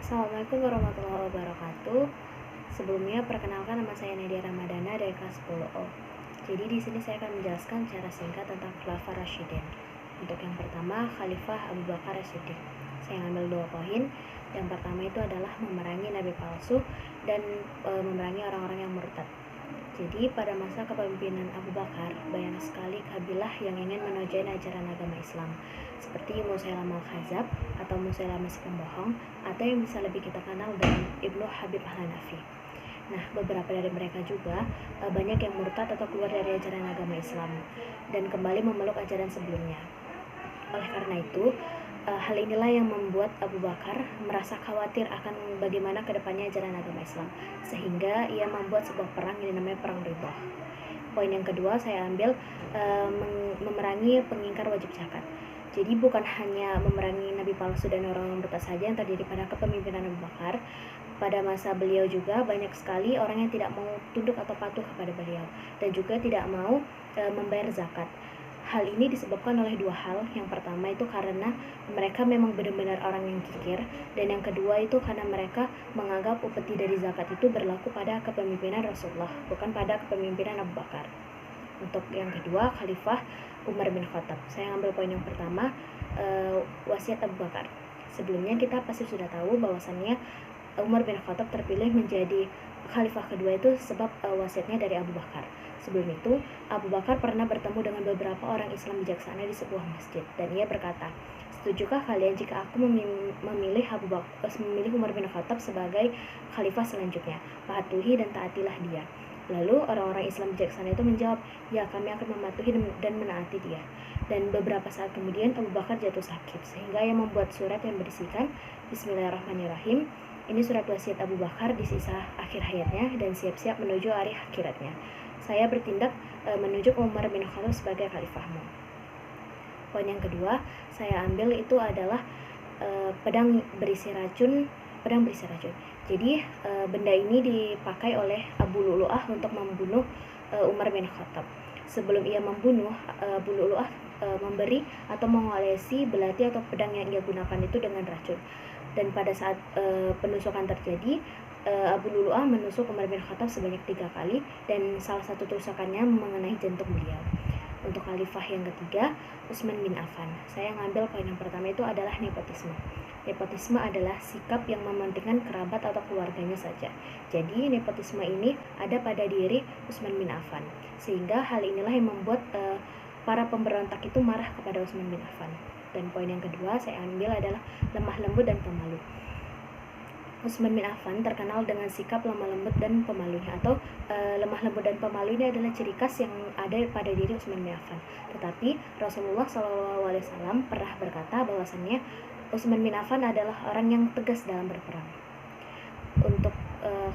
Assalamualaikum warahmatullahi wabarakatuh. Sebelumnya perkenalkan, nama saya Nadia Ramadana dari kelas 10O. Jadi di sini saya akan menjelaskan secara singkat tentang Khulafaur Rasyidin. Untuk yang pertama, Khalifah Abu Bakar As-Siddiq. Saya ambil 2 poin. Yang pertama itu adalah memerangi nabi palsu dan memerangi orang-orang yang murtad. Jadi pada masa kepemimpinan Abu Bakar, banyak sekali kabilah yang ingin menodai ajaran agama Islam, seperti Musailamah al-Kadzab atau Musailamah si pembohong, atau yang bisa lebih kita kenal dengan Ibnu Habib al-Hanafi. Nah, beberapa dari mereka juga banyak yang murtad atau keluar dari ajaran agama Islam dan kembali memeluk ajaran sebelumnya. Oleh karena itu, hal inilah yang membuat Abu Bakar merasa khawatir akan bagaimana kedepannya ajaran agama Islam, sehingga ia membuat sebuah perang yang dinamai Perang Ridha. Poin yang kedua saya ambil memerangi pengingkar wajib zakat. Jadi bukan hanya memerangi nabi palsu dan orang-orang murtad saja yang terjadi pada kepemimpinan Abu Bakar. Pada masa beliau juga banyak sekali orang yang tidak mau tunduk atau patuh kepada beliau dan juga tidak mau membayar zakat. Hal ini disebabkan oleh 2 hal. Yang pertama itu karena mereka memang benar-benar orang yang kikir, dan yang kedua itu karena mereka menganggap upeti dari zakat itu berlaku pada kepemimpinan Rasulullah, bukan pada kepemimpinan Abu Bakar. Untuk yang kedua, Khalifah Umar bin Khattab. Saya ambil poin yang pertama, wasiat Abu Bakar. Sebelumnya kita pasti sudah tahu bahwasannya Umar bin Khattab terpilih menjadi khalifah kedua itu sebab wasiatnya dari Abu Bakar. Sebelum itu, Abu Bakar pernah bertemu dengan beberapa orang Islam bijaksana di sebuah masjid, dan ia berkata, "Setujukah kalian jika aku memilih Umar bin Khattab sebagai khalifah selanjutnya? Patuhi dan taatilah dia." Lalu orang-orang Islam bijaksana itu menjawab, "Ya, kami akan mematuhi dan menaati dia." Dan beberapa saat kemudian Abu Bakar jatuh sakit, sehingga ia membuat surat yang berisikan, "Bismillahirrahmanirrahim. Ini surat wasiat Abu Bakar di sisa akhir hayatnya dan siap-siap menuju hari akhiratnya. Saya bertindak menunjuk Umar bin Khattab sebagai khalifahmu." Poin yang kedua saya ambil itu adalah pedang berisi racun. Jadi benda ini dipakai oleh Abu Lu'lu'ah untuk membunuh Umar bin Khattab. Sebelum ia membunuh, Abu Lu'lu'ah memberi atau mengolesi belati atau pedang yang ia gunakan itu dengan racun. Dan pada saat penusukan terjadi, Abu Lu'lu'ah menusuk Umar bin Khattab sebanyak 3 kali, dan salah satu tusukannya mengenai jantung beliau. Untuk khalifah yang ketiga, Utsman bin Affan. Saya ngambil poin yang pertama itu adalah nepotisme. Nepotisme adalah sikap yang mementingkan kerabat atau keluarganya saja. Jadi nepotisme ini ada pada diri Utsman bin Affan, sehingga hal inilah yang membuat para pemberontak itu marah kepada Utsman bin Affan. Dan poin yang kedua saya ambil adalah lemah lembut dan pemalu. Utsman bin Affan terkenal dengan sikap lemah lembut dan pemalunya, atau lemah lembut dan pemalu ini adalah ciri khas yang ada pada diri Utsman bin Affan. Tetapi Rasulullah SAW pernah berkata bahwasannya Utsman bin Affan adalah orang yang tegas dalam berperang. Untuk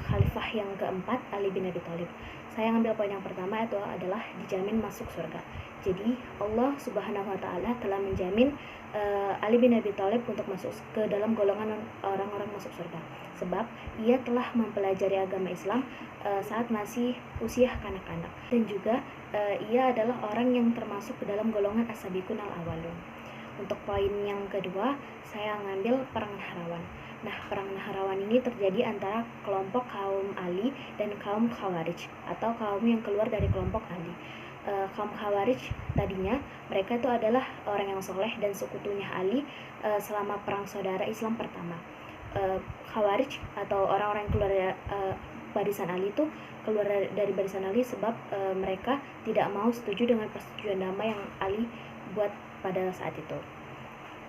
khalifah yang keempat, Ali bin Abi Thalib. Saya ambil poin yang pertama itu adalah dijamin masuk surga. Jadi Allah Subhanahu wa taala telah menjamin Ali bin Abi Thalib untuk masuk ke dalam golongan orang-orang masuk surga, sebab ia telah mempelajari agama Islam saat masih usia kanak-kanak, dan juga ia adalah orang yang termasuk ke dalam golongan as-sabiqun al-awwalun. Untuk poin yang kedua, saya ngambil perang Nahrawan. Nah, perang Nahrawan ini terjadi antara kelompok kaum Ali dan kaum Khawarij, atau kaum yang keluar dari kelompok Ali. Kaum Khawarij tadinya mereka itu adalah orang yang soleh dan sekutunya Ali selama perang saudara Islam pertama. Khawarij atau orang-orang yang keluar dari barisan Ali itu keluar dari barisan Ali sebab mereka tidak mau setuju dengan persetujuan damai yang Ali buat pada saat itu.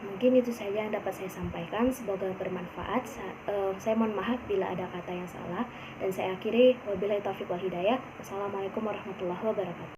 Mungkin itu saja yang dapat saya sampaikan, semoga bermanfaat. Saya mohon maaf bila ada kata yang salah, dan saya akhiri wabillahi taufiq wal hidayah. Wassalamualaikum warahmatullahi wabarakatuh.